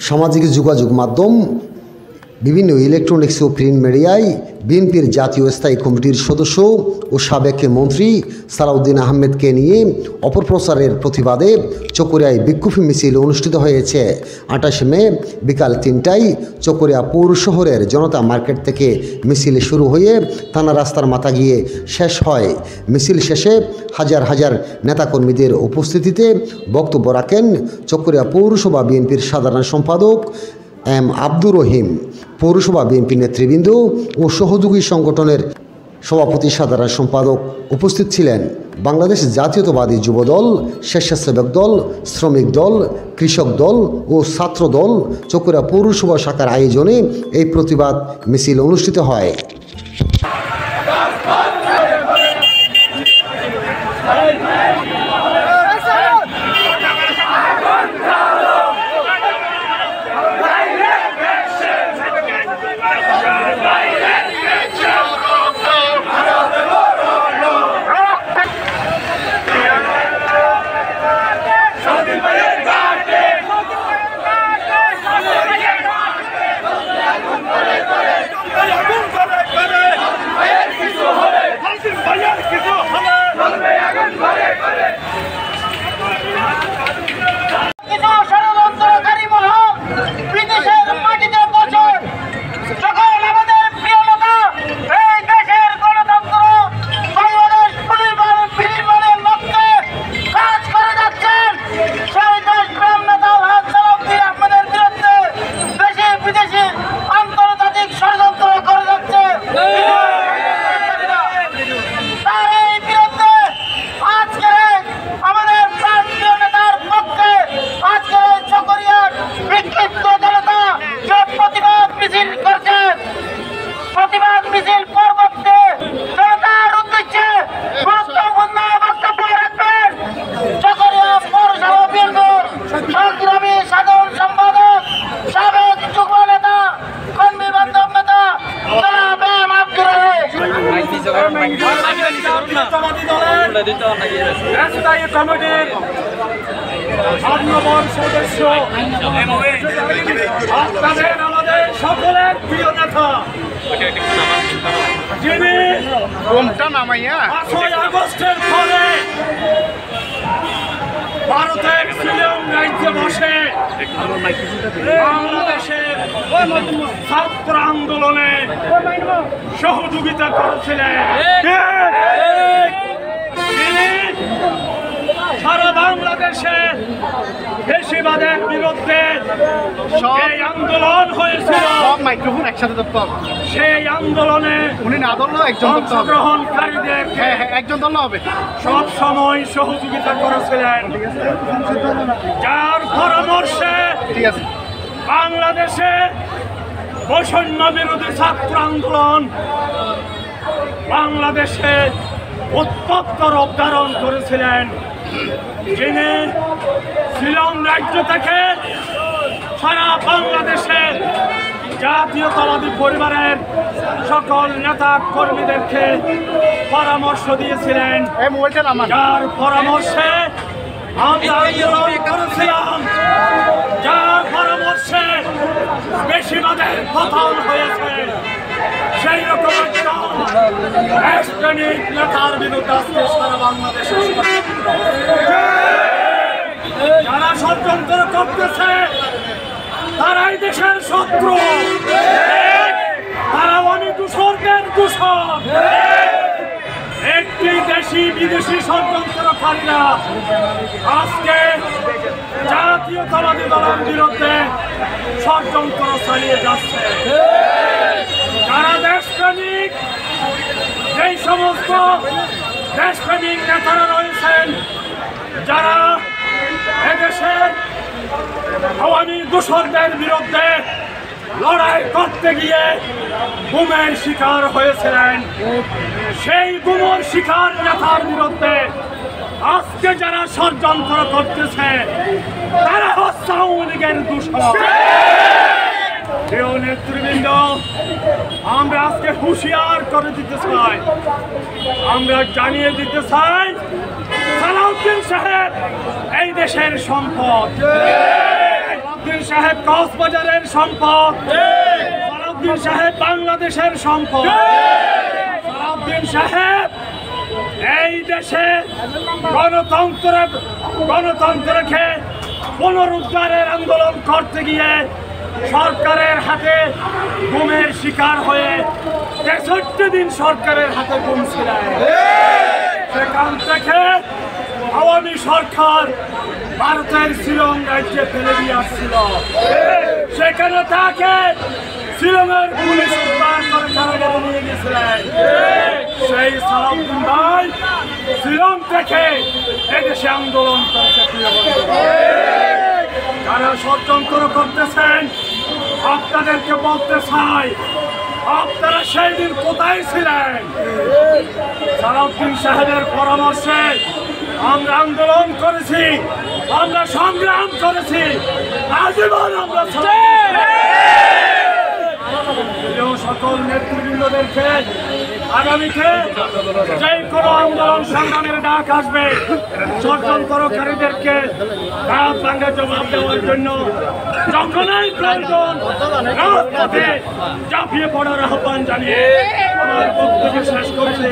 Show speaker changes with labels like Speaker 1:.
Speaker 1: সামাজিক যোগাযোগ মাধ্যম, বিভিন্ন ইলেকট্রনিক্স ও প্রিন্ট মিডিয়ায় বিএনপির জাতীয় স্থায়ী কমিটির সদস্য ও সাবেক মন্ত্রী সালাউদ্দিন আহমেদকে নিয়ে অপপ্রচারের প্রতিবাদে চকরিয়ায় বিক্ষোভী মিছিল অনুষ্ঠিত হয়েছে। 28 মে বিকাল 3টায় চকরিয়া পৌর শহরের জনতা মার্কেট থেকে মিছিল শুরু হয়ে থানা রাস্তার মাথা গিয়ে শেষ হয়। মিছিল শেষে হাজার হাজার নেতাকর্মীদের উপস্থিতিতে বক্তব্য রাখেন চকরিয়া পৌরসভা বিএনপির সাধারণ সম্পাদক এম আব্দুর রহিম, পৌরসভা বিএনপি নেতৃবৃন্দ ও সহযোগী সংগঠনের সভাপতি সাধারণ সম্পাদক। উপস্থিত ছিলেন বাংলাদেশ জাতীয়তাবাদী যুবদল, স্বেচ্ছাসেবক দল, শ্রমিক দল, কৃষক দল ও ছাত্র দল। চকরিয়া পৌরসভা শাখার আয়োজনে এই প্রতিবাদ মিছিল অনুষ্ঠিত হয়।
Speaker 2: আমাদের সকলের প্রিয় নেতা যিনি 5ই আগস্টের পরে ভারতের শিলং রাজ্যে বসে বাংলাদেশের ছাত্র আন্দোলনে সহযোগিতা করেছিলেন। তিনি সারা বাংলাদেশে ফ্যাসিবাদের বিরুদ্ধে এই আন্দোলন হয়েছিল। সেই আন্দোলনে অংশগ্রহণকারীদের সব সময় সহযোগিতা করেছিলেন, যার পরামর্শে বাংলাদেশে বৈষম্য বিরোধী ছাত্র আন্দোলন বাংলাদেশে উত্তপ্ত রূপ ধারণ করেছিলেন। যিনি শিলং রাজ্য থেকে সারা বাংলাদেশে জাতীয়তাবাদী পরিবারের সকল নেতা কর্মীদেরকে পরামর্শ দিয়েছিলেন, যার পরামর্শে আমরা আন্দোলন করেছিলাম, যার পরামর্শে বেশিরভাগের পতন হয়েছে। সেই রকম একজন নেতার বিরুদ্ধে আজকে সারা বাংলাদেশে যারা ষড়যন্ত্র করতেছে তারাই দেশের শত্রু, তারা অনেক দূষণের দূষণ। একটি দেশি বিদেশি ষড়যন্ত্রকারীরা আজকে জাতীয়তাবাদী দলের বিরুদ্ধে ষড়যন্ত্র চালিয়ে যাচ্ছে। যারা দেশপ্রেমিক, যেই সমস্ত দেশপ্রেমিক নেতারা রয়েছেন, যারা এদেশের আওয়ামী দূষণদের বিরুদ্ধে লড়াই করতে গিয়ে গুমের শিকার হয়েছিলেন, সেই গুমের শিকার নেতার বিরুদ্ধে আজকে যারা ষড়যন্ত্র করতেছে তারা হচ্ছে আওয়ামী লীগের দূষণ। প্রিয় নেতৃবৃন্দ, আমরা আজকে হুঁশিয়ার করে দিতে চাই, আমরা জানিয়ে দিতে চাই, সালাউদ্দিন সাহেব এই দেশের সম্পদ। সালাউদ্দিন সাহেব কক্সবাজারের সম্পদ, সালাউদ্দিন সাহেব বাংলাদেশের সম্পদ। সালাউদ্দিন সাহেব এই দেশে গণতন্ত্রকে পুনরুদ্ধারের আন্দোলন করতে গিয়ে সরকারের হাতে গুমের শিকার হয়ে 63 দিন সরকারের হাতে গুম ছিলেন। সেখান থেকে আওয়ামী সরকার ভারতের শিলং রাজ্যে ফেলে দিয়ে আসছিল। সেখানে তাকে শিলংয়ের পুলিশ উদ্ধার করে কারাগারে নিয়ে গেছিলেন। সেই সালাউদ্দিন ভাই শিলং থেকে এদেশে আন্দোলন করেছে। যারা ষড়যন্ত্র করতেছেন আপনাদেরকে বলতে চাই, আপনারা সেই দিন কোথায় ছিলেন? সালাউদ্দিন সাহেবের পরামর্শে আমরা আন্দোলন করেছি, আমরা সংগ্রাম করেছি, আজীবন আমরা সকল নেতৃবৃন্দদেরকে আগামীতে যে কোনো আন্দোলন সংগ্রামের ডাক আসবে, ষড়যন্ত্রকারীদেরকে রাত ভাঙ্গা জবাব দেওয়ার জন্য যখনই প্রয়োজন রাজপথে ঝাঁপিয়ে পড়ার আহ্বান জানিয়ে আমার বক্তব্য শেষ করছি।